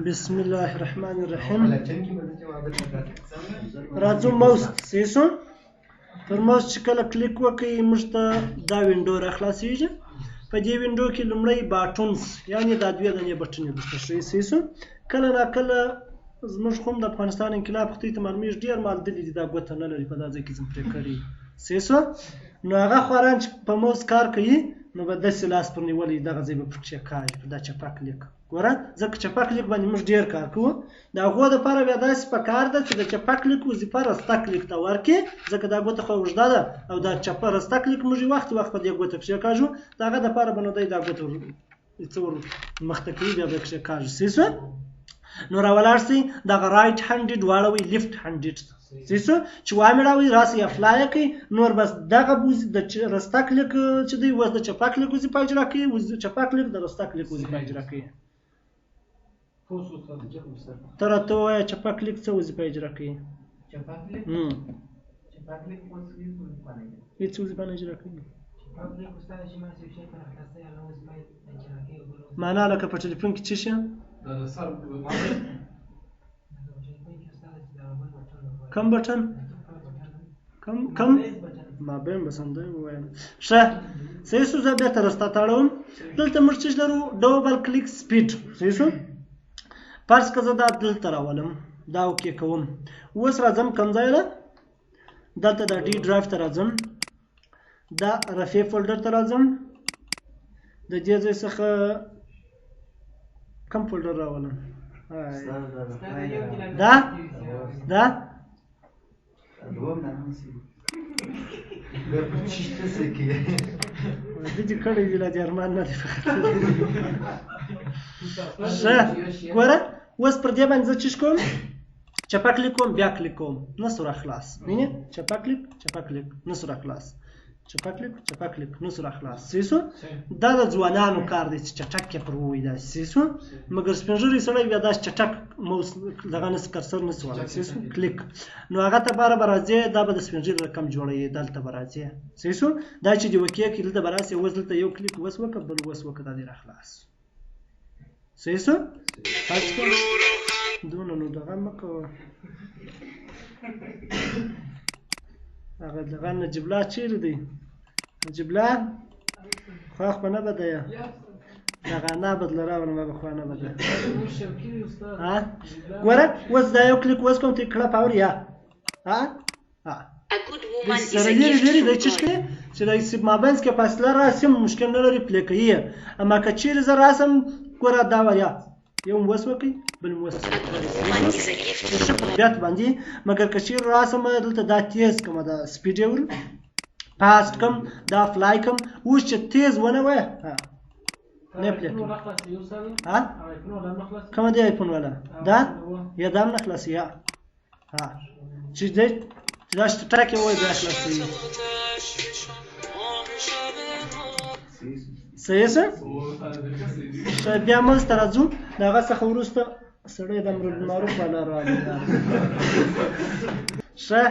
بسم الله الرحمن الرحیم. راځو موس سیسو پر موس چې کله کلیک وکړئ موږ ته دا وینډو را خلاصیږي. په دې وینډو کې لومړی باټونز یعنې دا دوې دانې بټنې درته ښیي سیسو. کله ناکله زموږ خو د افغانستان انقلاب خطې ته معلومیږي ډېر مالدلي دي دا ګوته نه لري په دا ځای کې ځم پرې کړي سیسو. نو هغه خواران چې په موس کار کوي نو به داسې لاس پر نیولی دغه ځای به پکې کاږي په دا چپه کلیک ګوره ځکه چپه کلیک باندې موږ ډېر کار کوو. د هغو دپاره بیا داسې پکار ده چې د چپه کلیک وظیفه رسته کلیک ته ورکړي ځکه دا ګوته خو اوږده ده او دا چپه رسته کلیک موږ وخت په دې ګوته پسې کاږو د هغه دپاره به نو دی دا ګوته څه ور مخته کوي بیا به پسې کاږو سیسو. نو راولاړ سئ دغه رایټ هینډډ واړوئ لیفټ هینډډ سیسو چې وامیړوئ راسئ اپلای کوئ نور بس دغه د رسته کلیک چې دی اوس د چپه کلیک وظیفه اجرا کوي چپه کلیک د رسته کلیک وظیفه اجرا کوي. ته راته ووایه چپه کلیک څه وظیفه اجرا کوي؟ هېڅ وظیفه نه اجرا کوي. معنا لکه په ټلیفون کې څه شی کم بټن کم ما بین بسنده ووایم. ښه صحیح زه بېرته رسته تاړوم. دلته موږ څه لرو ډبل کلیک سپیډ صحیح فرض که زه دا دلته راولم دا اوکې کوم. اوس راځم کوم ځای ده دلته دا ډي ډرایو ته راځم دا رفیع فولډر ته راځم د دې ځای څخه کوم فولډر راولم دا دا دې کړی دی لا دې ارمان نه دی. ښه ګوره اوس پر دې باندې زه چیش کوم چپه کلیک کوم بیا کلیک کوم نه سوره خلاص وینې چپه کلیک نه سوره خلاص چپه کلیک نه سوره خلاص سیسو. دا د ځوانانو کار دی چې چټک یې پر ووایي داسې سیسو مګر سپین ږیری سړی بیا داسې چټک موس دغه نسي کرسر نسي وهلی سیسو کلیک نو هغه ته باره به راځې دا به د سپین ږیري رقم جوړوي دلته به راځې سیسو دا چې دې وکې کړي دلته به راسې اوس دلته یو کلیک اوس وکړه بل اوس وکړه دا دې را خلاص سیسو. دونه نو دغه مه کوه هغه دغه نجیب الله چیرې دی نجیب الله خواخ به نه بدیه دغه نه بدله راوړم هغه خوا نه بدله ګوره اوس دا یو کلیک اوس کوم ته کړه پاور یا سره لري دی چیش کوي چې د مابینځ کې فاصله راسي مشکل نه لري پلی کوي اما که چیرې زه راسم ګوره دا وریا یو موس وکړئ بل موس بیات باندې مګر که چیرې راسم دلته دا تیز کوم دا سپیډ یې ور فاسټ کوم دا فلای کوم اوس چې تیز ونه وایه نه پلی کوم کومه دی آیفون والا دا یا دا هم نه خلاصي یا چې دی دا چې ټاک یې وایي بیا خلاصوي صحیح څه بیا منځ ته راځو د هغه څخه وروسته سړی د امر بالمعروف والا راغلی ښه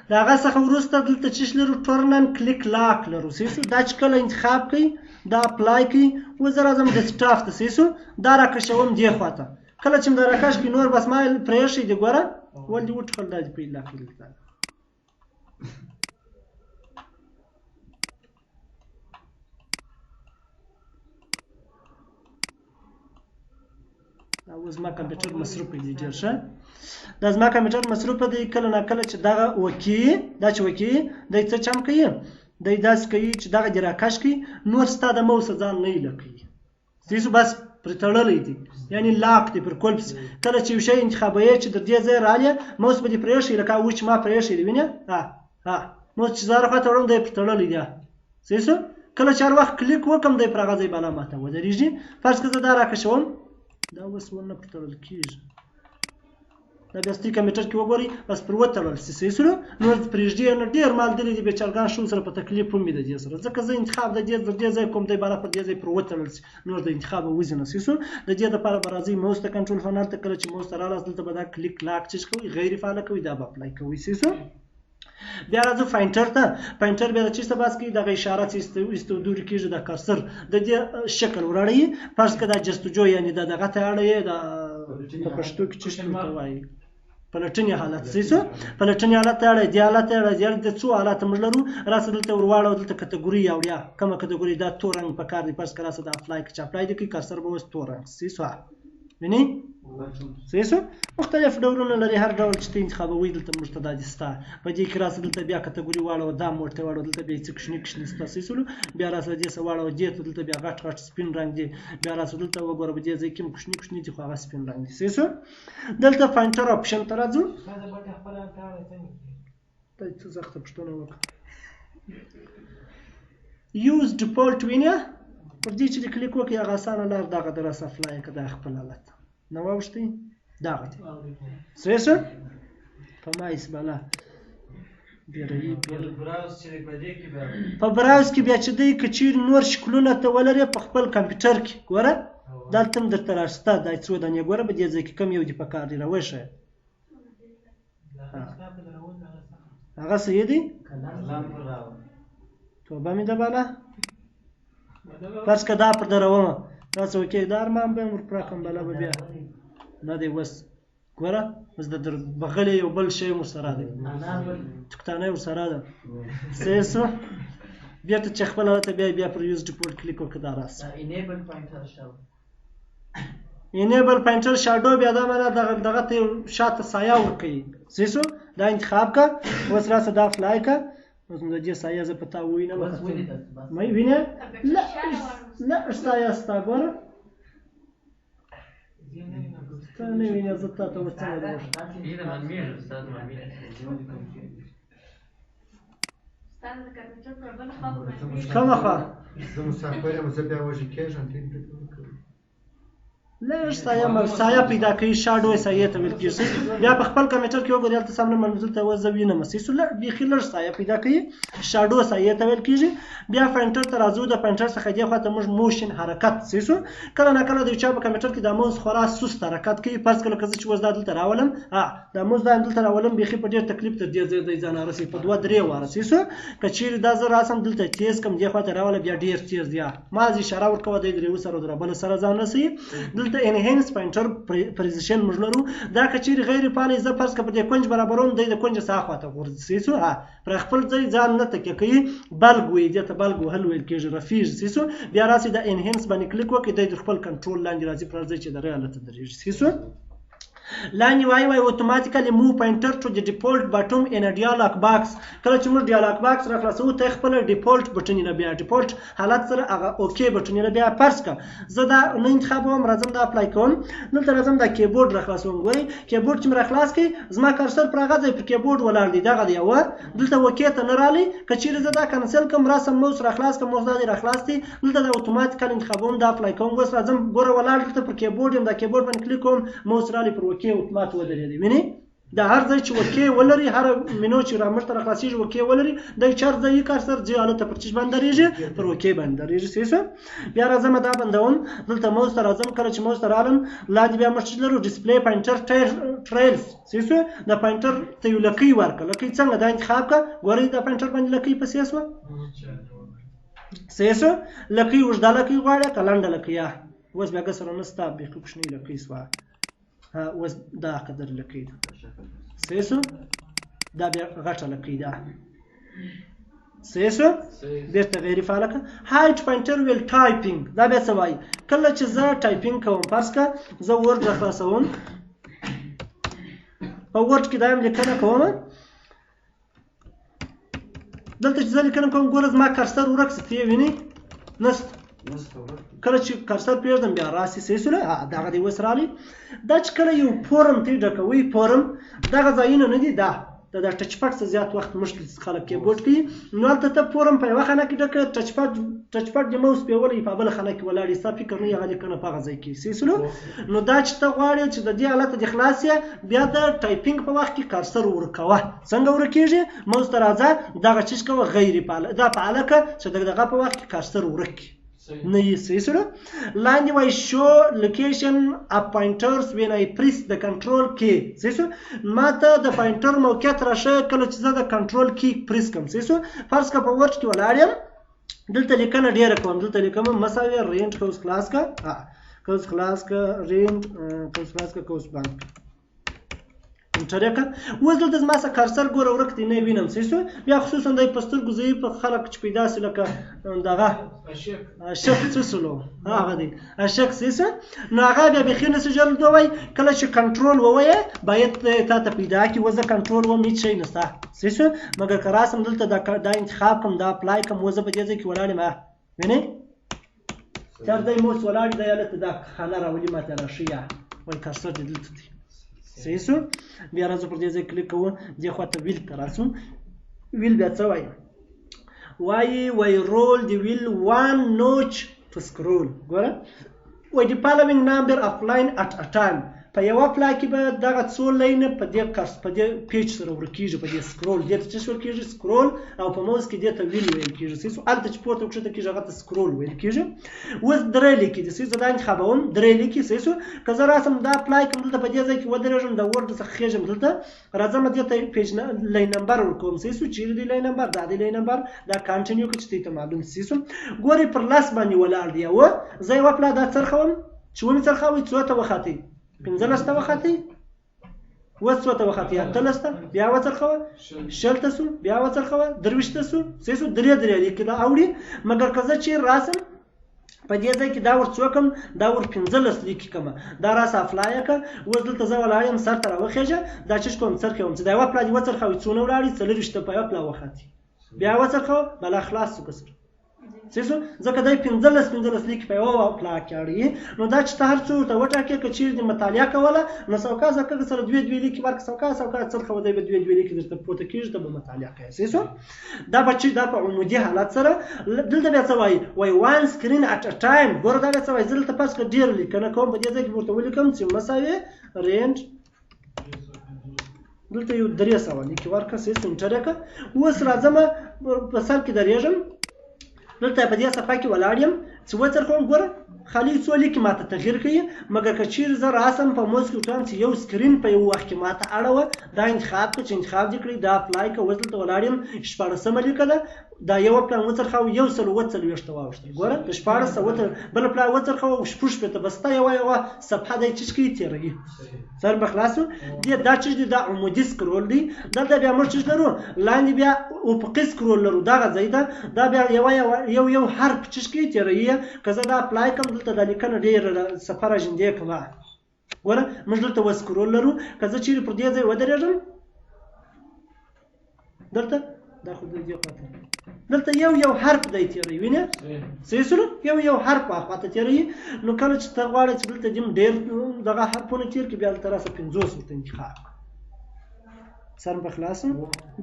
د هغه څخه وروسته دلته چیش لرو ټورن کلیک لاک لرو سیسو دا چې کله انتخاب کوي دا اپلای کوي اوس زه راځم ډیسکټاپ ته سیسو دا راکشوم دې خواته کله چې م دا راکش کړي نور بس ما پرېښی دې ګوره ول دې وټخل دا دې پیدا کړي اوس زما کمپیوټر مصروف دی ډېر ښه دا زما کمپیوټر مصروف دی کله ناکله چې دغه وکي دا چې وکي دی څه چم کوي دی داسې کوي چې دغه دې راکش کړي نور ستا د موس ځان نه ایله کوي سیسو بس پرې تړلی دی یعنې لاک دی پر کولپس کله چې یو شی انتخابوي چې در دې ځای راغلی موس به دې پرېښی لکه اوس چې ما پرېښی دی وینې موس چې زه هرخواته وړم دی پرې تړلی دی سیسو کله چې هر وخت کلیک وکړم دی پر هغه ځای بالا ماته ودرېږي فرض که زه دا راکشوم دا اوس ونه پرتړل کېږي دا بیا ستاسې کمپیوټر کې وګورئ بس پر وتړل سي صحیح سره نور پرېږدي نه ډېر مالدلي دي بېچارګان شو سره په تکلیف هم وي د دې سره ځکه زه انتخاب د دې ځای کوم دی بالا پر دې ځای پر وتړل سي نور د انتخاب وځي نه صحیح سره د دې دپاره به راځئ موس ته کنټرول فنل ته کله چې موس ته رالاست دلته به دا کلیک لاک چیز کوئ غیر فعاله کوئ دا به اپلای کوئ صحیح سره بیا راځو پاینټر ته. پاینټر بیا د چی څه باس کوي دغه اشاره چې استودوري کېږي د کرسر د دې شکل ورړی فرض کړه د جستجو یعنی د دغه ته اړه د په پښتو کې څه ته وایي پلټنې حالت سیسو پلټنې حالت اړه دی حالت اړه دی د څو حالت موږ لرو راس دلته ورواړو دلته کټګوري یا وړیا کومه کټګوري دا تور رنګ په کار دی فرض کړه راس د اپلای کې اپلای دی کې کرسر به وس تور رنګ سیسو ویني سیسو مختلف ډولونه لري هر ډول چې انتخابوي دلته موږ ته د دستا په دې کې راس دلته بیا کټګوري واړو دا موټه واړو دلته بیا څه کښنی کښنی ستا سیسو بیا راس دې سه واړو دې ته دلته بیا غټ غټ سپین رنگ دی بیا راس دلته وګوره به دې ځکه کوم کښنی کښنی دي خو هغه سپین رنگ دی سیسو دلته پاینټر اپشن ته راځو ته څه زخته پښتون وکړه یوز ډیفالت وینیا پر دې چې کلیک وکړي هغه اسانه لار دغه درس افلای کړه خپل حالت نو واوښتي دغه سیسو په مایس بالا په براوز کې بیا چې دی کچیر نور شکلونه ته ولري په خپل کمپیوټر کې ګوره دلته درته راشته دا څو دانې ګوره به دې ځای کې کم یو دی په کار دی راوښه هغه څه دی توبه مې ده بالا فرض که دا پر درومه دا څه وکړي دا ارمان به ور پراخم بالا به بیا نه دی وس ګوره اوس د بغل یو بل شی مو سره دی ټکټانه ور سره ده سیسو بیا ته چې خپل ته بیا پر یوز ډیفالت کلیک وکړه دا راس انیبل پاینټر شادو بیا دا معنا دغه ته شاته سایه ورکړي سیسو دا انتخاب کا اوس راسه دا فلای کا اوس موږ دې سایه ز پتا وینه مې وینه لا سایه ستا ګوره نه وینه زتا ته وڅنه ده إذا من مير أستاذ من مير کومه خوا زه مسافر یم زه بیا وږی کېږم لږ سایه پیدا کوي شاډو سایه ته ویل کېږي بیا په خپل کمپیوټر کې وګورئ هلته سامنے منظور ته وځو وینم سیسو بیخي لږ سایه پیدا کوي شاډو سایه ته ویل کېږي بیا پاینټر ته راځو د پاینټر څخه دې خواته موږ موشن حرکت سیسو کله نه کله د یو چا په کمپیوټر کې د موس خورا سست حرکت کوي فرض کړه که زه چې اوس دا دلته راولم دا موس دا دلته راولم بیخي په ډېر تکلیف ته دې ځای دی ځان رسي په 2-3 واره سیسو که چیرې دا زه راسم دلته تیز کم دې خواته راوله بیا ډېر تیز دی ما اشاره ورکوه دی درې سره در بل سره ځان رسي دلته انهانس پاینټر پریزیشن موږ لرو دا که چیرې غیر فعال زه فرض کړه په دې کونج برابروم دی د کونج څخه خواته ورسېسو پر خپل ځای ځان نه تکیه کوي بلګ وي دې ته بلګ وهل ویل کېږي رفیج سیسو بیا راسي د انهانس باندې کلیک وکړئ د خپل کنټرول لاندې راځي پر ځای چې د حالت درېږي سیسو لاندې وایي اتوماتیکلی موو پاینټر ټو د ډیفالت بټن ان ا ډیالوګ باکس کله چې موږ ډیالوګ باکس راخلاصو ته خپل ډیفالت بټن نه بیا ډیفالت حالت سره هغه اوکی بټن نه بیا فرض کا زه دا نه انتخابوم راځم دا اپلای کوم دلته راځم دا کیبورډ راخلاصوم ګورئ کیبورډ چې راخلاص کی زما کرسر پر هغه ځای پر کیبورډ ولاړ دی دغه دی و دلته اوکی ته نه رالي کچېرې زه دا کنسل کوم راسم موس راخلاص کوم موس دا راخلاص دی دلته دا اتوماتیکلی انتخابوم دا اپلای کوم اوس راځم ګوره ولاړ دلته پر کیبورډ یم دا کیبورډ باندې کلیک کوم موس رالي پر اوکی اتومات ودرېدی ویني دا هر ځای چې وکې ولري هر منو چې را مشته راخلاصېږي وکې ولري د چار ځای کرسر ځای حالت پر چیز باندې درېږي پر وکې باندې درېږي سیسو بیا راځم دا بندوم دلته موس ته راځم کله چې موس ته رالم لاندې بیا موږ لرو ډسپلی پاینټر ټریلز سیسو د پاینټر ته یو لکۍ ورکړه لکۍ څنګه دا انتخاب کا ګورئ د پاینټر باندې لکۍ په سیسو سیسو لکۍ اوږده لکۍ غواړي که لنډه لکۍ اوس بیا سره نسته بیخي کوچنۍ لکۍ سوه اوس دا قدر لکۍ ده سیسو دا بیا غټه لکۍ ده سیسو بیرته غیر فعاله کړه هایټ پاینټر ویل ټایپینګ دا بیا څه وایي کله چې زه ټایپینګ کوم فرض کړه زه ورډ راخلاصوم په ورډ کې دا یم لیکنه کوم دلته چې زه لیکنه کوم ګوره زما کرسر ورک څه ته ویني نسته کله چې کرسر پرېږدم بیا راسي سیسو دغه دی اوس رالي دا چې کله یو فورم ته ډکوئ فورم دغه ځایونه نه دي دا د ټچ پاډ څخه زیات وخت مشکل خلک کیبورډ کوي نو هلته ته فورم په یوه خانه کې ډکه ټچ پاډ د موس پیولی په بله خانه کې ولاړ ستا فکر نه هغه لیکنه په هغه ځای کې سیسلو نو دا چې ته غواړې چې د دې حالت د خلاص یې بیا د ټایپینګ په وخت کې کرسر ورکوه څنګه ورکېږي موس ته راځه دغه چیز کوه غیر فعاله دا فعاله که چې دغه په وخت کې کرسر ورکړي نه یې صحیح سره. لاندې وایي شو لوکیشن اف پوینټرز وین آی پریس د کنټرول کی. صحیح سره ما ته د پوینټر موقعیت راښیه کله چې زه د کنټرول کی پریس کوم. صحیح سره فرض که په ورډ کې ولاړ یم دلته لیکنه ډېره کوم دلته لیکم مساوي رینج کوس خلاص کا کوس خلاص کا رینج کوس خلاص کا کوس بانک انټر یې کړه. اوس دلته زما څه کارسر ګوره ورک دی نه یې وینم. صحیح سو بیا خصوصا د په سترګو ضعیف خلک چې پیدا سي لکه دغه اشک څه سلو هغه دی اشک. صحیح سو نو هغه بیا بیخي نسي جلد ووایي کله چې کنټرول ووایه باید تا ته پیدا کړي. وزه کنټرول وم هېڅ شی نشته. صحیح سو مګر که راسم دلته دا انتخاب کوم دا اپلای کوم وزه په دې ځای کې ولاړ یم وینئ چار دی موس ولاړ دی هلته دا خانه راولي ماته راشي یا وایي کارسر دې دلته دی. صحیح سو بیا راځو پر دې ځای کلیک کوو دې خواته ویل ته راسو. ویل بیا څه وایي وایي رول دی ویل وان نوچ ټو سکرول. ګوره وایي د فالوینګ نمبر اف لاین اټ ا ټایم په یوه پلا کې به دغه څو لینه په دې پیج سره ورکېږي په دې سکرول دې ته څه ویل کېږي سکرول او په موس کې دې ته ویل ویل کېږي. صحیح سو هلته چې پورته وکښته کېږي هغه ته سکرول ویل کېږي. اوس درې لیکي دي صحیح زه دا انتخابوم درې لیکي. صحیح سو که زه راسم دا اپلای کوم دلته په دې ځای کې ودرېږم د ورډ څخه خېږم دلته راځم دې ته پیج لاین نمبر ورکوم. صحیح سو چیرې دی لاین نمبر دا دی لاین نمبر دا کانټینیو کړه چې دوی ته معلوم. صحیح سو ګورئ پر لاس باندې ولاړ دی زه یې وپلا دا څرخوم چې ومې څرخوئ څو ته وخاتئ 15 ته وخاتئ اوس څو ته وخاتئ 18 ته بیا وڅرخوه 20 ته سو بیا وڅرخوه 23 ته سو. صحیح سو درې لیکي دا اوړي مګر که زه چې راسم په دې ځای کې دا ور څو کم دا ور 15 لیکي کومه دا راسه اپلای کړه. اوس دلته زه ولاړ یم سر ته راوخېږه دا چې کوم څرخوم چې دا یوه پلا دې وڅرخوئ څونه ولاړې 40 ته په یوه پلا وخاتئ بیا وڅرخوه بلا خلاص سو کسر. صحیح سو ځکه دی 15 لیکي په یوه پلا کې اړوي نو دا چې ته هر څه ورته وټاکې که چیرې دې مطالعه کوله نو سوکا زکه سره دوې لیکي ورکړه سوکا څرخوه دی به دوې لیکي درته پورته کېږي ته به مطالعه کوې. صحیح سو دا به چې دا په عمودي حالت سره دلته بیا څه وایي وان سکرین اټ ا ټایم. ګوره دا بیا څه وایي زه دلته فرض کړه ډېر لیکنه کوم په دې ځای کې ورته ولیکم چې مساوي رینج دلته یو 300 لیکي ورکړه. صحیح سو انټر یې کړه. اوس راځم په سر کې درېږم دلته په دې صفحه کې ولاړ یم چې وڅرخوم ګوره خالي څو لیکي ماته تغییر کوي مګر که چیرې زه راسم په موس کې وټایم چې یو سکرین په یو وخت کې ماته اړوه دا انتخاب کړه چې انتخاب دې کړئ دا اپلای کړه. اوس دلته ولاړ یم 14مه لیکه ده دا یوه پلا وڅرخوه 140 واوښتل ګوره د 1400 بله پلا وڅرخوه 6 بس تا یوه صفحه دی چې کوي تېروي سر به خلاص دی. دا چې دی دا عمودي سکرول دی دلته بیا موږ چې لرو لاندې بیا افقي سکرول لرو دغه ځای ده دا بیا یو حرف چې کوي تېروي که زه دا اپلای کوم دلته دا لیکنه ډېره صفحه راژندې کومه ګوره موږ دلته وسکرول لرو که زه چیرې پر دې ځای ودرېږم دلته دا خو دې خواته دلته یو حرف دی تېروي وینې. صحیح سو یو حرف خواته تېروي نو کله چې ته غواړې چې دلته دې ډېر دغه حرفونه تېر کړي بیا دلته راسه 50 ورته انتخاب سر په خلاصو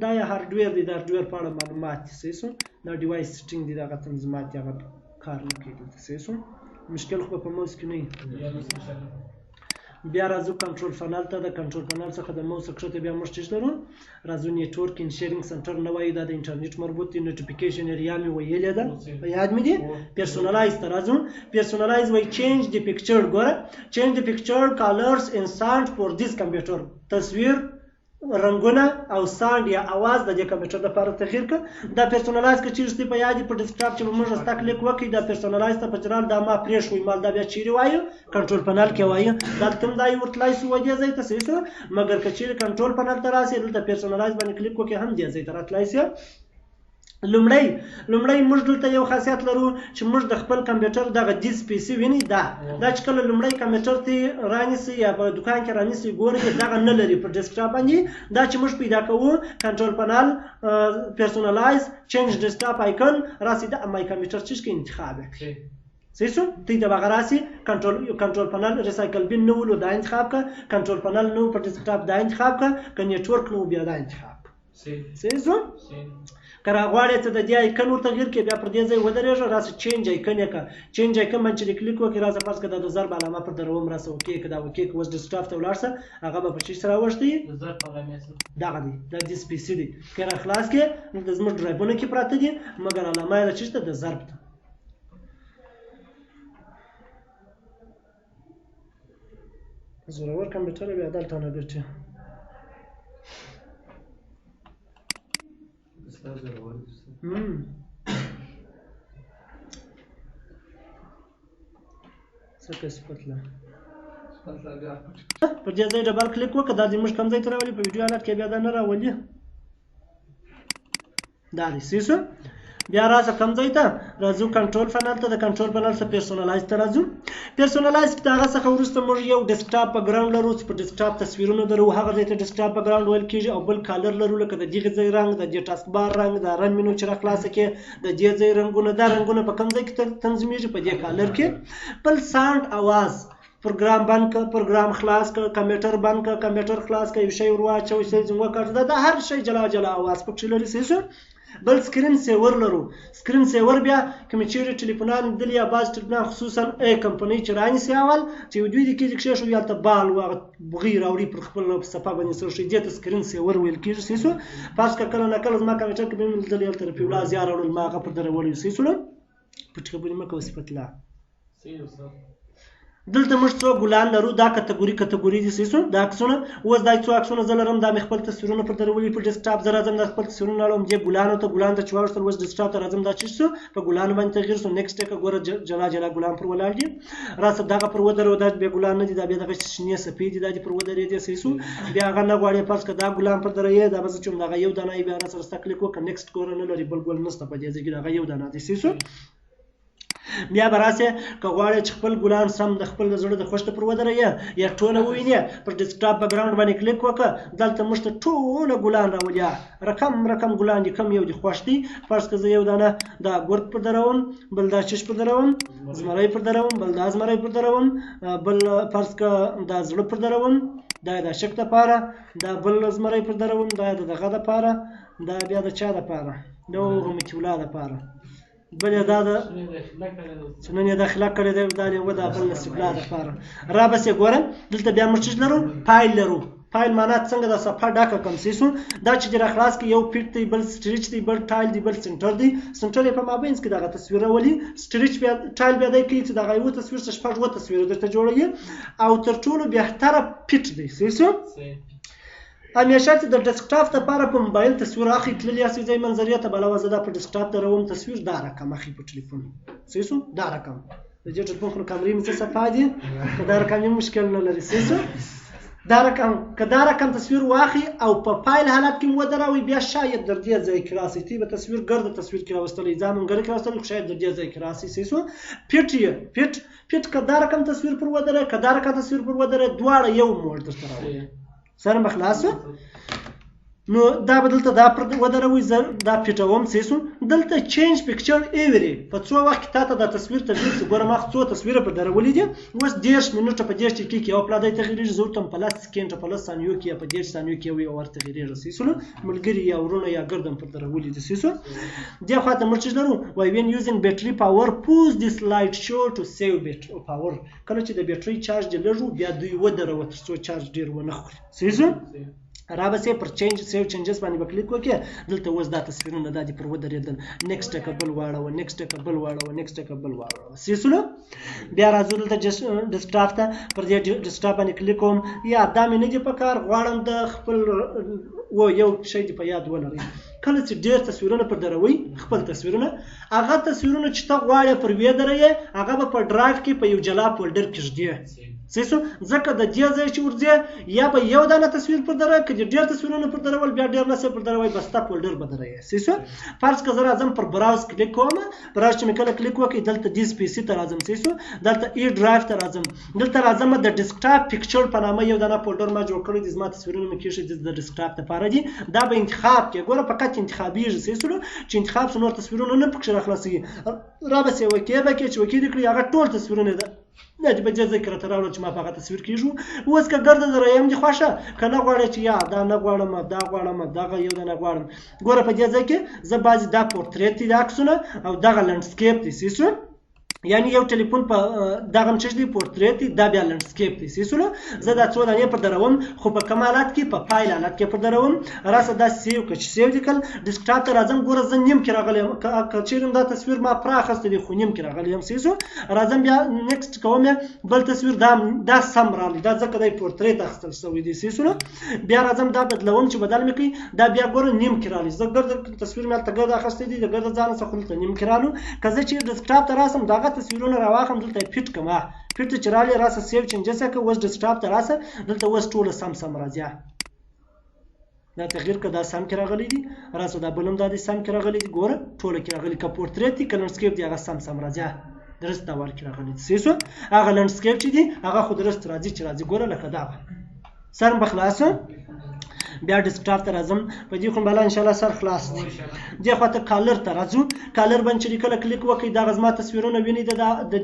دا یا هارډویر دی د هارډویر په اړه معلومات دي. صحیح سو دا ډیوایس سیټینګ دی دغه تنظیمات هغه کار نه کوي دلته. صحیح سو مشکل خو په موس کې نه بیا راځو کنټرول پنل ته د کنټرول پنل څخه د موس کښته بیا موږ چې لرو راځو نیټورک ان شیرینګ سنټر نه وایي دا د انټرنیټ مربوط دی نوټیفیکیشن ایریا مې ویلې ده په یاد مې دي. پرسونالایز ته راځو پرسونالایز وایي چینج د پکچر ګوره چینج د پکچر کالرز ان ساوند فور دیس کمپیوټر تصویر رنګونه او ساوند یا اواز د دې کمپیوټر لپاره تغییر کړه. دا پرسونالایز که چیرې په یاد په ډیسکټاپ چې موږ ستا کلیک وکړي دا پرسونالایز ته په جرال دا ما پرېښوي مال دا بیا چیرې وایو کنټرول پنل کې وایو دا کوم دا یې ورتلای سو دې ځای ته. صحیح سو مګر که چیرې کنټرول پنل ته راسي دلته پرسونالایز باندې کلیک وکړي هم دې ځای ته راتلای سي. لومړی موږ دلته یو خاصیت لرو چې موږ د خپل کمپیوټر دغه دیس پی سي ویني دا چې کله لومړی کمپیوټر ته رانیسي یا په دکان کې رانیسي ګوري دغه نه لري په ډیسکټاپ باندې دا چې موږ پیدا کوو کنټرول پنل پرسونالایز چینج ډیسکټاپ آیکن راسي د مای کمپیوټر چې کې انتخاب کړئ. صحیح سو تی د بغیر راسي کنټرول پنل ریسایکل بین نو ولو دا انتخاب کا کنټرول پنل نو په ډیسکټاپ دا انتخاب کا ک نیټورک نو بیا دا انتخاب. صحیح سو که راغواړې ته د دې آیکن ورته تغییر کړې بیا پر دې ځای ودرېږه راسه چینج آیکن یې کړه چینج آیکن باندې چې کلیک وکړې راسه فرض کړه د ضرب علامه پر دروم راسه اوکې که دا اوکې که اوس ډیسکټاپ ته ولاړ شه هغه به په چی سره راوښتي دغه دی دا دیس پی سي دی که را خلاص کړې نو د زموږ ډرایبونه کې پراته دي مګر علامه یې چی شته د ضرب ته زورور کمپیوټر بیا دلته نه ګرځي څه صفت لا پر دې ځای ډبل کلیک وکړه دا دې موږ کوم ځای ته راولي په ویډیو حالت کې بیا دا نه راولي دا دې سیسو بیا راځه کوم ځای ته راځو کنټرول پینل ته د کنټرول پینل څخه پرسونلایز ته راځو پرسونلایز کې هغه څخه وروسته موږ یو ډیسکټاپ بیکګراوند لرو چې په ډیسکټاپ تصویرونه درو هغه ځای ته ډیسکټاپ بیکګراوند ویل کېږي او بل کالر لرو لکه د دغه ځای رنګ د دې ټاسک بار رنګ د رن مینو چې را خلاصه کې د دې ځای رنګونه دا رنګونه په کوم ځای کې تنظیمیږي په دې کالر کې بل ساوند اواز پروګرام بند کړه پروګرام خلاص کړه کمپیوټر بند کړه کمپیوټر خلاص کړه یو شی ورواچو سیټینګ وکړه دا هر شی جلا جلا اواز پکې لري سیسو بل سکرین سیور لرو سکرین سیور بیا کوم چیرې ټلیفونان دل یا باز ټلیفونان خصوصا ای کمپنی چې رانیسي اول چې دوی د کې شو یا ته بال او بغیر اوري پر خپل صفه باندې سر شي دې سکرین سیور ویل کېږي سیسو پاس کله نه کله ما کمپیوټر کې به دل یو طرف یو لا زیار اورل ما غ پر درول سیسو پټ خبرې مکه صفت لا دلته موږ څو ګلان لرو دا کټګوري دي سیسو دا عکسونه اوس دا څو عکسونه زلرم دا خپل تصویرونه پر درولي په ډیسکټاپ زره زم د خپل تصویرونه لرم چې ګلان ته چوار سره اوس ډیسکټاپ ته راځم دا چې په ګلان باندې تغیر سو نیکسټ ټیک ګوره جلا جلا ګلان پر ولاړ دي راځه دا پر ودرو دا به ګلان نه دي دا به د شنې سپید دي دا پر ودرې دي سیسو بیا هغه نه غواړي پس که دا ګلان پر درې دا بس چې دا یو دانه بیا سره کلیک وکړه نیکسټ ګوره نه لري بل ګل نشته په دې ځای کې دا یو دانه دي سیسو بیا براسه که غواړي چې خپل ګلان سم د خپل زړه د خوشته پر ودرې یا ټوله وویني پر ډیسکټاپ بیکګراوند باندې کلیک وکړه دلته موږ ته ټوله ګلان راولیا رقم ګلان دي کم یو دي خوښ دي فرض که زه یو دانه دا ګورد پر دروم بل دا چش پر دروم زمری پر دروم بل دا زمری پر دروم بل فرض که دا زړه پر دروم دا د شک لپاره دا بل زمری پر دروم دا دغه لپاره دا بیا د چا لپاره دا غمچولا لپاره بل دا چې نن یې داخله کړې ده دا یو د خپل استقلال لپاره را بس ګورم دلته بیا موږ لرو فایل لرو فایل معنا څنګه د صفحه ډاکه کوم سیسو دا چې د خلاص کې یو پیټ دی بل سټریچ دی بل ټایل دی بل سنټر دی سنټر په مابینس کې دغه تصویر ولي سټریچ بیا ټایل بیا دی کې چې دغه یو تصویر څخه شپږ تصویر درته جوړوي او تر ټولو بهتره پیټ دی سیسو همیشه چې د ډیسکټاپ لپاره په موبایل تصویر اخی تللی اسی ځای منظریه ته بل وزه د ډیسکټاپ ته روم تصویر دا رقم اخی په ټلیفون سیسو دا رقم د دې ټلیفون خو کیمرې مې څه صفه دي دا رقم مشکل نه لري سیسو دا رقم تصویر واخی او په فایل حالت کې ودروي بیا شاید در دې ځای کې راسي تی به تصویر ګرد تصویر کې راوستل ځامن ګر کې راوستل شاید در دې ځای کې راسي سیسو پیټ کدا رقم تصویر پر ودره کدا رقم تصویر پر ودره دواړه یو موډ درته راوړي سره مخلاصو نو دا بدلته دا پر ودروي دا پیټوم سیسو دلته چینج پکچر ایوري په څو وخت ته دا تصویر تغیر ګورم ما څو تصویر په درولې دي اوس 10 منټه په 10 دقیقې کې او پلاډای تغیر زورتم په لاس سکند په لاس ثانیو کې په 10 ثانیو کې وي اور تغیر سیسو ملګری یا ورونه یا ګردم پر درولې دي سیسو دی خاطر مرچ لرو وای وین یوزینګ بیټری پاور پوز دیس لایټ شو ټو سیو بیټری پاور کله چې د بیټری چارج دی لږو بیا دوی ودرو تر څو چارج ډیر ونه خوري سیسو را به پر چینج سیو چینجز باندې کلیک وکړه دلته اوس دا تصویرونه د دې پر ودرېدل نیکسټ کبل واړو سیسلو بیا راځو دلته ډیسکټاپ ته پر دې ډیسکټاپ باندې کلیک کوم یا دا مې نه دی په کار غواړم د خپل و یو شی دی په یاد ولرئ کله چې ډیر تصویرونه پر دروي خپل تصویرونه هغه تصویرونه چې ته غواړې پر وې درې هغه په ډرایو کې په یو جلا فولډر کې ږدي سیسو ځکه د دې ځای چې ورځي یا به یو دانه تصویر پر دره کې ډیر تصویرونه پر درول بیا ډیر نه پر دروي بس تا فولډر بدري سیسو فرض که زه راځم پر براوز کلیک کوم براوز چې مې کله کلیک وکړ دلته دیس پی سي ته راځم سیسو دلته ای ډرایو ته راځم دلته راځم د ډیسکټاپ پکچر په نامه یو دانه فولډر ما جوړ کړی د زما تصویرونه مې کېښه د ډیسکټاپ لپاره دي دا به انتخاب کې ګوره فقط انتخابیږي سیسو چې انتخاب څو نور تصویرونه نه پکښ راخلاصي را به سي وکي به کې چې وکي دي هغه ټول تصویرونه ده نه چې به ذکر تر راوړل چې ما په هغه تصویر کېږو اوس که ګرده زه رایم دي خوښه که نه غواړې چې یا دا نه غواړم دا غواړم دغه یو نه غواړم ګوره په دې ځای کې زه بعضې دا پورتریت دي د عکسونه او دغه لنډسکیپ دي سیسو یعنی یو ټلیفون په دغه څه دی پورتریت دی دا بیا لنډسکیپ دی سیسولو زه دا څو دانې پر دروم خو په کوم حالت کې په فایل حالت کې پر دروم راسه دا سیو کړ چې سیو لیکل ډیسکټاپ ته راځم ګوره زه نیم کې راغلی یم که چیرې دا تصویر ما پراخسته دی خو نیم کې راغلی یم سیسو راځم بیا نیکسټ کوم بل تصویر دا سم راغلی دا ځکه دی پورتریت اخیستل شوی دی سیسولو بیا راځم دا بدلوم چې بدل مې کړي دا بیا ګوره نیم کې راغلی زه ګرد تصویر مې هلته ګرد اخیستی دی د ګرد ځان څخه دلته نیم کې رالو که زه چې ډیسکټاپ ته راسم دغه تصویرونه راواخلم دلته یې فټ کړم فټ چې راغلی راسه سیو چینجز کړه اوس ډیسکټاپ ته راسه دلته اوس ټوله سم راځي دا تغییر که دا سم کې راغلی دی راسه دا بل هم دا سم کې راغلی دی ګوره ټوله کې راغلی که پورتریت دی که لنډسکیپ دی هغه سم راځي درست ډول کې راغلی دی سیسو هغه لنډسکیپ چې دی هغه خو درست راځي چې راځي ګوره لکه دا سر به خلاصو بیا ډیسکټاپ ته راځم په دې خو بالا ان شاء الله سر خلاص دی دې خواته کالر ته راځو کالر باندې چې کله کلیک وکړئ دا غزما تصویرونه ویني د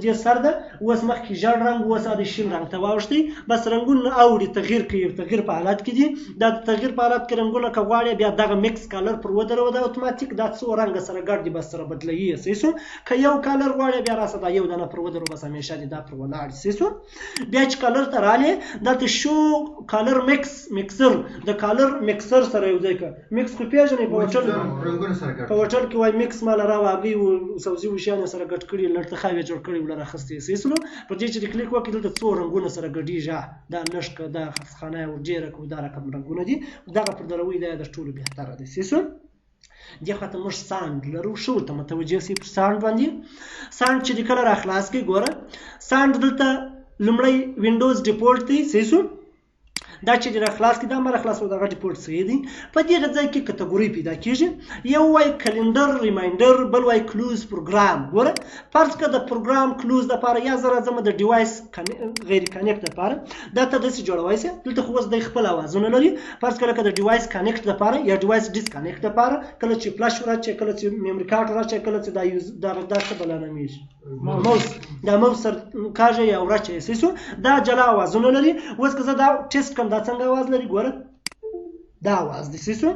دې سر ده اوس مخکې ژړ رنګ اوس د شین رنګ ته واوښتئ بس رنګونه اوړي تغییر کوي تغییر په حالت کې دي دا د تغییر په حالت کې رنګونه که غواړئ بیا دغه میکس کالر پر ودرو دا اتوماتیک دا څو رنګ سره ګډ دي بس سره بدلوي یې سیسو که یو کالر غواړئ بیا راسه دا یو دانه پر ودرو بس همیشه دي دا پر ولاړ سیسو بیا چې کالر ته رالې دلته شو کالر میکسر د کالر میکسر سره یو ځای کړه میکس خو پیژنې په هوټل کې وایي میکس ماله راوهګۍ سبزي وشیانې سره ګډ کړي لړتخاو یې جوړ کړي وله راخیستې سیسلو پر دې چې د کلیک وکړي دلته څو رنګونه سره ګډېږي دا لشکه دا خسخانه او ډېره دا رقم رنګونه دي دغه پر دروي دا د ټولو بهتره دی سیسو دې خواته موږ ساند لرو ښه ورته متوجه سئ پر ساند باندې ساند چې د کله راخلاص کړئ ګوره ساند دلته لومړی وینډوز ډیفولټ دی سیسو دا چې د خلاص کې دا مر خلاص و دغه ډیپورټ صحیح دی په دې ځای کې کټګوري پیدا کیږي یو وای کلندر ریمایندر بل وای کلوز پروګرام ګوره فرض کړه د پروګرام کلوز د لپاره یا زره زموږ د ډیوایس غیر کانیکټ لپاره دا ته داسې جوړوي سي دلته خو د خپل اوازونه لري فرض کړه د ډیوایس کانیکټ لپاره یا ډیوایس ډیسکانیکټ لپاره کله چې فلاش راځي کله چې میموري کارت راځي کله چې دا یوز دا څه بلنه میږي موس دا موس سر کاږي یا ورچې سیسو دا جلا اوازونه لري اوس که زه دا ټیسټ کوم دا څنګه आवाज لري ګوره دا आवाज دي سیسو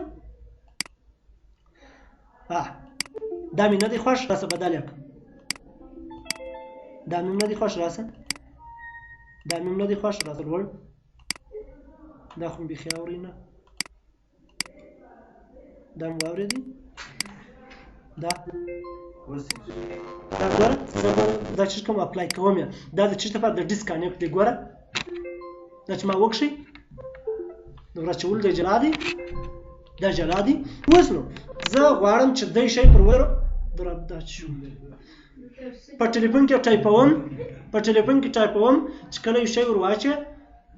دا مې نه دی خوښ راسه بدل یک دا مې نه دی خوښ راسه دا مې نه دی خوښ راسه ور دا خو به خیاوري نه دا مو اوریدي دا ګوره دا چې کوم اپلای کوم دا د چیرته په د ډیسکانیکټ دی ګوره دا چې ما وکړي د راچول د جلادي دا جلادي اوس نو زه غواړم چې دای شي پر ور درته شو په ټلیفون کې ټایپوم چې کله یو شی ور واچي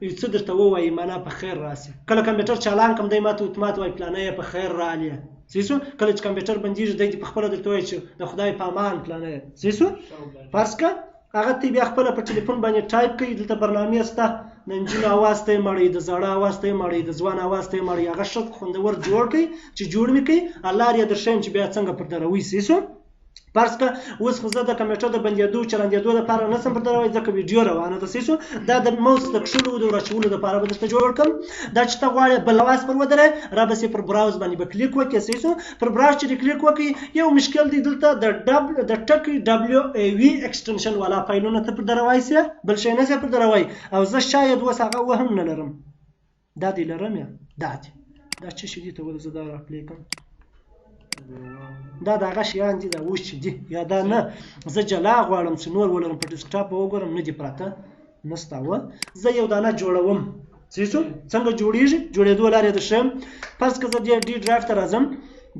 یو څه درته وایي معنا په خیر راسي کله کمپیوټر چالان کوم دی ماته اتومات وای پلانې په خیر رالی سیسو کله چې کمپیوټر بندیږي د خپل درته وایي چې د خدای په امان پلانې سیسو فرض کا هغه تی بیا خپل په ټلیفون باندې ټایپ کوي دلته برنامه سته د انجن आवाज ته مړی د زړه आवाज ته مړی د ځوان आवाज ته مړی هغه شت خوندور جوړ کړي چې جوړ مې کړي الله دې درشم چې بیا څنګه پر دروي سیسو فرض کا اوس خو زه د کمپیوټر د بندېدو چلندېدو لپاره نه سم پر دروي ځکه ویډیو روانه ده سیسو دا د موس د کښلو د راچولو لپاره به درته جوړ کړم دا چې ته غواړې بل आवाज پر ودرې را به سي پر براوز باندې به کلیک وکړې سیسو پر براوز چې کلیک وکړې یو مشکل دی دلته د ټکی WAV ایکسټنشن والا فایلونه ته پر دروي سي بل شي نه سي پر دروي او زه شاید وس هغه وهم نه لرم دا دی لرم یا دا چې شي دي ته ول زه دا اپلای کوم دا دغه شیان دي دا وښ دي یا دا نه زه جلا غواړم چې نور ولرم په ډیسکټاپ وګورم نه دی پراته نستاوه زه یو دانه جوړوم سیسو څنګه جوړیږي جوړېدو لارې د شم پس که زه ډي ډرایو ته راځم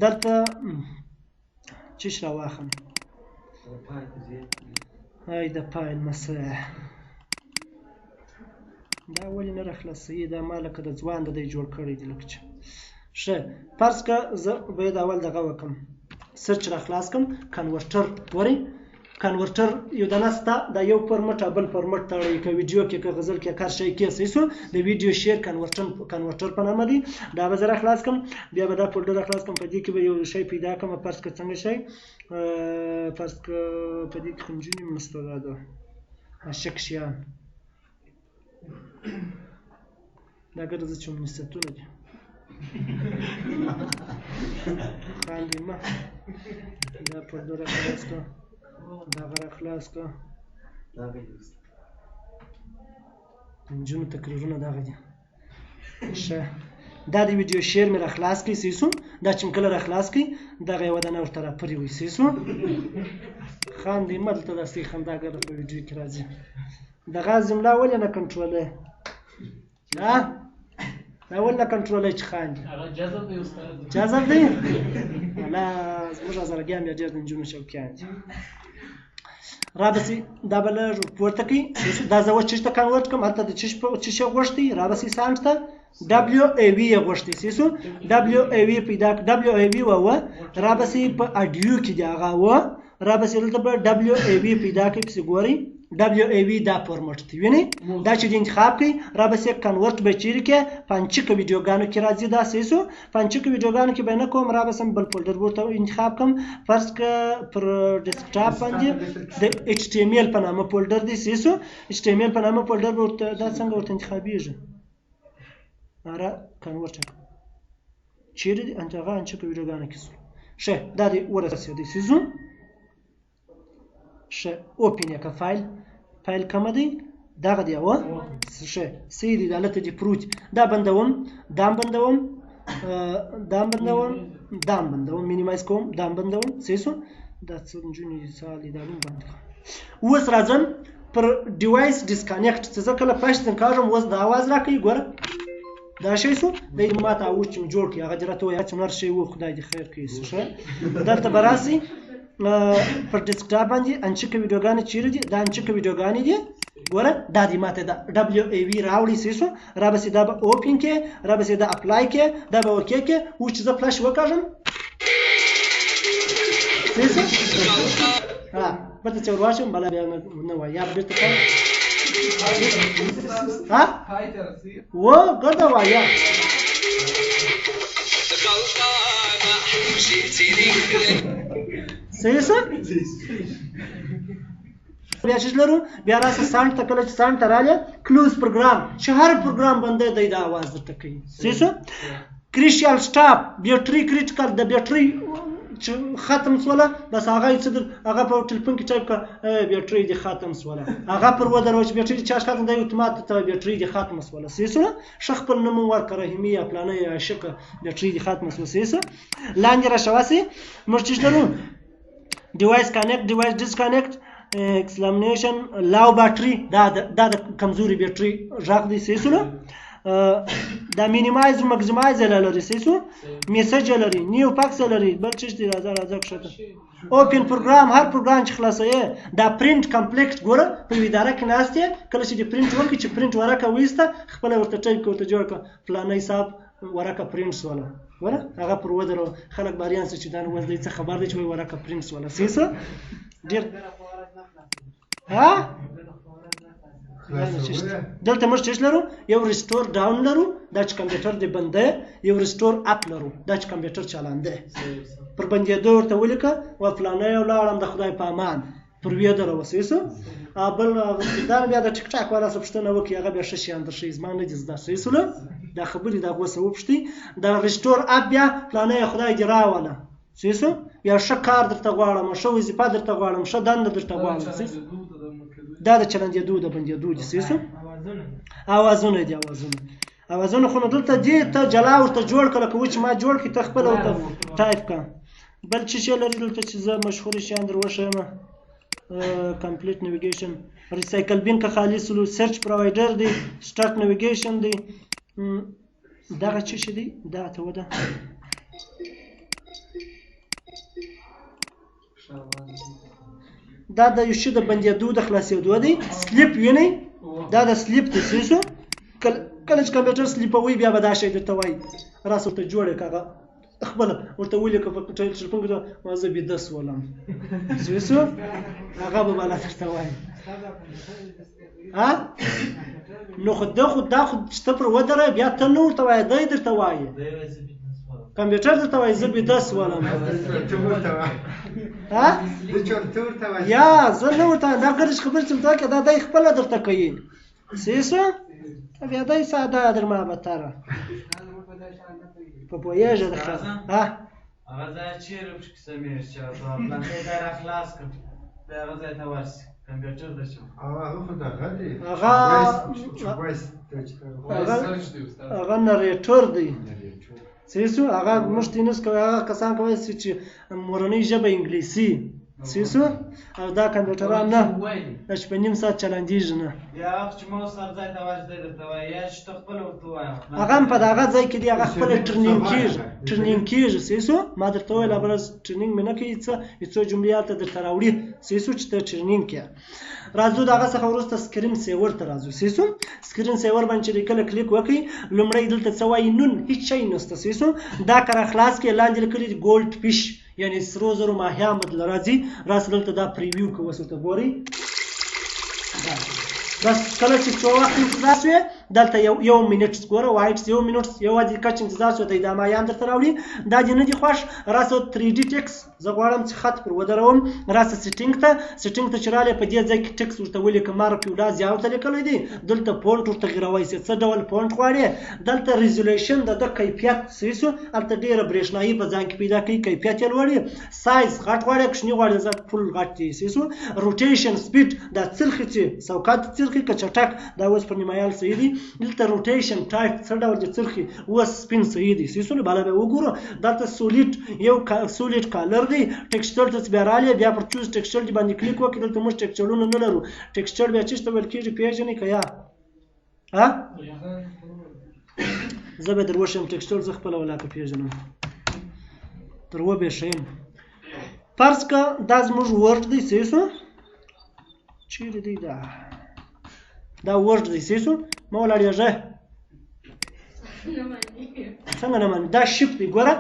دلته چې راواخم هاي د فایل مسه دا ولې نه راخلاصي دا مالک د ځوان د جوړ کړی دی لکه شه فرض که زه باید اول دغه وکم سرچ را خلاص کم کنورټر وری کنورټر یو دانه ستا دا یو فورمټ بل فورمټ تړي که ویډیو کې که غزل کې کار شي کې سیسو د ویډیو شیر کنورټر په نامه دی دا به زه را خلاص کم بیا به دا فولډر را خلاص کم په دې کې به یو شی پیدا کم فرض که څنګه شي فرض که په دې کې خنجونی مستدا ده اشک شیان دا ګرځي چې مستونه دي خاندي ما دا فولډر را خلاص کم دغه را خلاص کړه. د نجونو تقریرونه دغه دي. ښه دا د ویډیو شیر مې را خلاص کړي سیسو. دا چې مې کله را خلاص کړي دغه یې ودانه ورته را پرې وي سیسو. خاندي مه دلته داسې خنداګره په ویډیو کې راځي. دغه زملا ولې نه کنټرولوي؟ دا ولې نه کنټرولوي چې خاندي؟ هغه جذب دی استاد. جذب دی؟ نه زموږ هزارګیان بیا ډېر د نجونو شوقیان دي. رابسي دا به لږ پورته کړي. دا زه اوس چیش ته کنورټ کړم. هلته د چیش یې غوښتي رابسي سانټ ته WAV یې غوښتي سیسو. WAV پیدا WAV وه رابسي په اډیو کې دی هغه وه. رابسي دلته به WAV پیدا کړي پسې ګورئ. WAV دا فورمټ دی وینئ. دا چې د انتخاب کړئ رابسي کنورټ به چیرې کې پنچکه ویډیوګانو کې راځي دا سیسو. پنچکه ویډیوګانو کې به نه کوم رابسم بل فولډر ورته انتخاب کوم. فرض که پر ډیسکټاپ باندې د HTML په نامه فولډر دی سیسو. HTML په نامه فولډر به ورته دا څنګه ورته انتخابېږي؟ را کنورټ چیرې دی هغه انچکه ویډیوګانو کې سو. ښه دا دی ورسېدی سیسو. ښه اوپن یې که فایل کمه دی دغه دی وه. ښه سی دی دلته دی پروت. دا بندوم دام بندوم دام بندوم دام بندوم مینیمایز کوم دام بندوم سیسو. دا څه نجونې دي سال دي دا نوم بند کړه. اوس راځم پر ډیوایس ډسکنیکټ چې زه کله فشت کاږم اوس دا اواز راکوي ګوره دا شی سو. دا یې ماته اوس چې مې جوړ کړي هغه دې راته وایي چې هر شی و خدای دې خیر کړي. ښه دلته به راسئ پر ډیسکټاپ باندې انچکه ویډیوګانې چیرې دي؟ دا انچکه ویډیوګانې دي ګوره دا دې ماته دا WAV راوړي سیسو. رابسې دا به اوپن کې رابسې دا اپلای کې دا به اوکې کې. اوس چې زه فلش وکاږم سیسو بېرته چې ور واچوم بله بیا نه وایي یا بېرته و ګرده وایه صحیح څه بیا چې لرو بیا راسه سانټ ته کله چې سانټ ته راغله کلوز پروګرام چې هر پروګرام باندې دی دا आवाज درته کوي صحیح څه. کریشیال سټاپ بیټري کریټیکل د بیټري چې ختم سوله بس هغه څه هغه په ټلیفون کې ټایپ کړه بیټري دې ختم سوله هغه پر ودرو چې بیټري چارج ختم دی اتومات ته بیټري دې ختم سوله صحیح څه. شخ په نوم ورکړه رحیمي یا پلانه یا عاشقه بیټري دې ختم سوله صحیح څه. لاندې را شواسي موږ چې لرو ډیوایس کانیکټ ډیوایس ډیسکانیکټ ایکسلامینیشن لاو بټري دا د کمزوري بیټري ژغ دی صحیح څه. دا مینیمایز او ماکسیمایز لري صحیح څه. میسج لري نیو پاکس لري بل څه دي راځه کښته. اوپن پروګرام هر پروګرام چې خلاصوي. دا پرینټ کمپلیکټ ګوره په اداره کې ناست یې کله چې دې پرینټ وکړي چې پرینټ ورکه وایسته خپله ورته ټایپ کړه ورته جوړ کړه فلانی صاحب ورکه پرینټ سوله ګوره هغه پر ودرو خلک باریان څه چې دا اوس دی څه خبر دی چې وایي ورکه پرینټ سوله صحیح څه. ډېر دلته موږ څه لرو یو ریسټور ډاون لرو دا چې کمپیوټر دې بند دی. یو ریسټور اپ لرو دا چې کمپیوټر چالان دی. پر بندېدو ورته ولیکه و فلانی یو لاړم د خدای په امان پر ویې دروه صحیح څه. بل دا بیا د ټیک ټاک والا څه پوښتنه وکړي هغه بیا ښه شیان درښیي زما نه دي زده صحیح څه. دا خبرې دا غوسه وپوښتئ دا ریسټور اپ بیا فلانی خدای دې راوله صحیح څه. یا ښه کار درته غواړم ښه وظیفه درته غواړم ښه دنده درته غواړم صحیح. دا د چلندېدو د بندېدو دي صحیح څه. اوازونه دي اوازونه خو نو دلته دې ته جلا ورته جوړ کړه که و چې ما جوړ کړي ته خپله ورته ټایپ کړه. بل څه شی لري دلته چې زه مشهور شیان در وښیم. کمپلیټ نیویګیشن ریسایکل بین که خالي سلو سرچ پرووایډر دی سټارټ نیویګیشن دی دغه څه شی دی دا ته وده دا د یو شي د بندېدو د خلاصېدو دی. سلیپ وینئ دا د سلیپ دی صحیح څه. کله چې کمپیوټر سلیپوي بیا به دا شی درته وایي راسه ورته جوړ یې که هغه خپله ورته ولیکه په ټلیفون کې ما زه بیده سولم صحیح څه هغه به بالا درته وایي. نو خو دا خو چې ته پر ودره بیا ته نه ورته وایې دی درته وایي کمپیوټر درته وایي زه بیده سولم یا زه نه ورته دا ګرځ خبرې چې مته دا دی خپله درته کوي صحیح څه. بیا دی ساده در ما بتره په پوهېږه هغه ځای چیرې پکې سمیږي چې پلانې دا را خلاص کړم بیا هغه ځای ته ورسې کمپیوټر ته شو هغه خو دغه دی هغه نریټور دی صحیح شو هغه موږ تینس کوي هغه کسان کوي چې مورنۍ ژبه انګلیسي صحیح شو او دا کمپیوټران نه چې په نیم ساعت چلندېږي نه بیا هغه چې ما اوس هر ځای ته ورسې دی درته وایي یا چې ته خپله ورته ووایم هغه هم په دغه ځای کې دی هغه خپله ټرینینګ کېږي صحیح شو ما درته وویل بله ټرینینګ مې نه کوي څه څو جملې هلته درته راوړي صحیح شو چې ته ټرینینګ کې راځو د هغه څخه وروسته سکرین سیور ته راځو صحیح شو سکرین سیور باندې چې کله کلیک وکړئ لومړی دلته څه وایي نون هیڅ شی نشته صحیح شو دا کره خلاص کې لاندې لیکلي ګولډ فیش یعنی سرو زرو ماهیان بدل راځي راسه دلته دا پریویو کوه اوس ورته ګورئ بس کله چې څو وخت انتظار شوې دلته یو منټ ګوره وایټس یو منټ یو دقیقه چې انتظار شو دی دا مایان درته راوړي دا دې نه دي خوښ راسه 3D ټکس زه غواړم چې خط پر ودروم راسه سیټینګ ته چې راغلی په دې ځای کې ټکس ورته ولیکه مارک یو لاس یا ورته لیکلی دی دلته فونټ ورته غیروی شي څه ډول فونټ غواړې دلته ریزولیوشن د کیفیت صحیح شو هلته ډېره برېښنایي په ځان کې پیدا کوي کیفیت یې لوړ سایز غټ غواړې کوچني غواړې زه فل غټ دی صحیح شو روټیشن سپیډ دا څرخي چې سوکات څرخي که چټک دا اوس پر نیمایال صحیح دی دلته روټیشن ټایپ څه ډول د څرخي اوس سپین صحیح دی صحیح شو بالا به وګورو دلته سولیډ یو سولیډ کالر دی ټیکسچر ته بیا راغلی بیا پر چوز ټیکسچر باندې کلیک وکړئ دلته موږ ټیکسچرونه نه لرو ټیکسچر بیا چېرته ویل کېږي پېژنئ که یا زه به در وښیم ټیکسچر زه خپله ولاکه پېژنم تر وبې ښیم فرض که دا زموږ ورډ دی صحیح شو چیرې دی دا ورډ دی صحیح شو ما ولاړېږه څنګه نه مني دا شیفت دی ګوره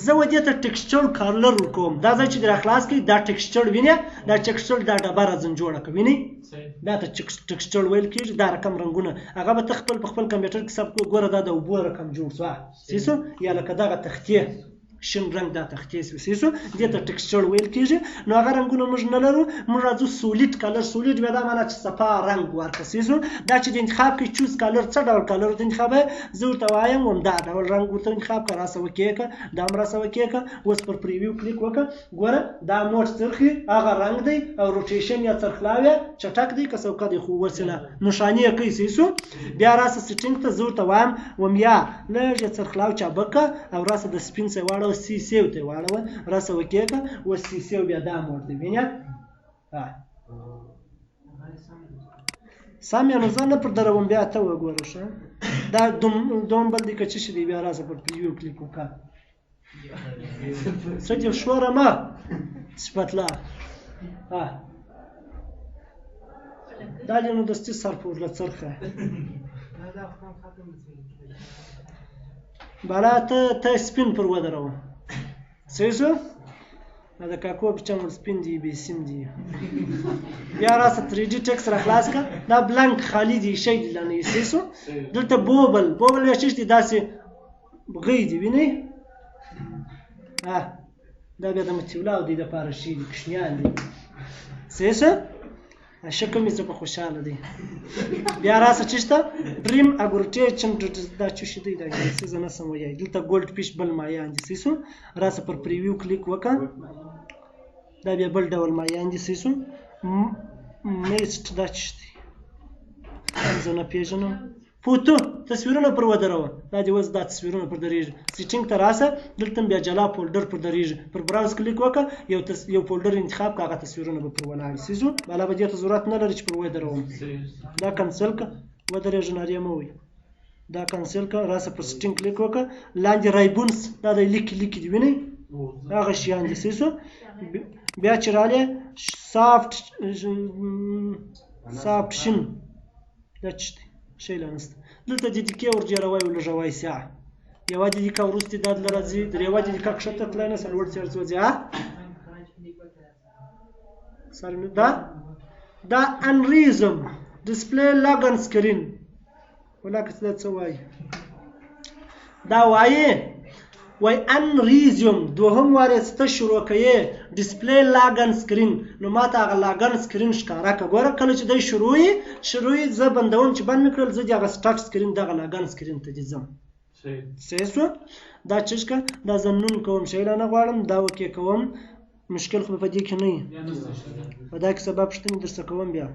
زه و دې ته ټیکسچر کالر ورکوم دا ځای چې در خلاص کړي دا ټیکسچر وینې دا ټیکسچر دا ډبه راځن جوړه که وینئ دا ته ټیکسچر ویل کېږي دا رقم رنګونه هغه به ته خپل په خپل کمپیوټر کې ثبت کړو ګوره دا د اوبو رقم جوړ شو صحیح شو یا لکه دغه تختې شین رنګ دا تختې شوي صحیح شو دې ته ټیکسچر ویل کېږي نو هغه رنګونه موږ نه لرو موږ راځو سولیډ کالر سولیډ بیا دا معنا چې صفا رنګ ورکړه صحیح شو دا چې د انتخاب کې چوز کالر څه ډول کالر ورته انتخابوې زه ورته وایم همدا ډول رنګ ورته انتخاب کړه راسه وکېږه دا هم راسه وکېږه اوس پر پریویو کلیک وکړه ګوره دا موټ څرخي هغه رنګ دی او روټیشن یا څرخلاوی چټک دی که څوکه دی خو وسیله نښانې یې کوي صحیح شو بیا راسه سیټینګ ته زه ورته وایم ومیا لږ یې څرخلاو چابکه او راسه د سپین څه واړه سی سیو ته واړوه راسه وکېږه اوس سی سیو بیا دا موډ دی وینې سم یې نو زه نه پر دروم بیا ته وګوره ښه دا دوم بل دی که څه شي دی بیا راسه پر پریویو کلیک وکړه څه دې شوره ما صفتلا دا دې نو دستي سر پر له څرخه بالا ته سپین پر ودروه صحیح شو دا کاکو بچم سپین دی بې سیم دی بیا راسه 3D ټکس را خلاص کړه دا بلانک خالی دی شی دی لا نه صحیح شو دلته بوبل بیا چې دی داسې غی دی وینئ دا بیا د متیولاو دی دپاره شي دی کوچنیان دی صحیح شو شکل مې څه په خوشحاله دی بیا راسه چې شته ډریم اګورټیشن دا چې شي دی دا انګلیسي زه نه سم وایي دلته ګولډ فیش بل مایان دي صحیح شو راسه پر پریویو کلیک وکړه دا بیا بل ډول مایان دي صحیح شو میسټ دا چې دی زه نه پېژنم فوتو تصویرونه پر ودروه دا دې اوس دا تصویرونه پر درېږي سیټینګ ته راسه دلته بیا جلا فولډر پر درېږي پر براوز کلیک وکړه یو فولډر انتخاب کړه هغه تصویرونه به پر ولاړ صحیح شو بالا به دې ته ضرورت نه لري چې پر ودروم دا کنسل کړه ودرېږه نارې مه وایي دا کنسل کړه راسه پر سیټینګ کلیک وکړه لاندې رایبونس دا د لیکي دی وینئ هغه شیان دي صحیح شو بیا چې راغلی سافټ شین دا چې دی شی لا نشته دلته دقیقې ورجېروئ ولږوئ ساعه یوه دقیقه وروسته دا دله راځي در یوه دقیقه کښته تللی نه سه لوړ څېړ ځي دا انریزم ډسپلی لاګن سکرین ولاکه دا څه وایي دا وایي وای انریزم دوهم وارې ته شروع کوي ډسپلی لاګن سکرین نو ما ته هغه لاګن سکرین ښکاره کړه ګوره کله چې دی شروع یې زه بندوم چې بند مې کړل زه د هغه سټارټ سکرین دغه لاګن سکرین ته دې ځم صحیح شو دا چش که دا زه نون کوم شی لا نه غواړم دا وکې کوم مشکل خو په دې کې نه وي. بیا نشته شته. په دا کې سبا پوښتنې درڅه کوم بیا.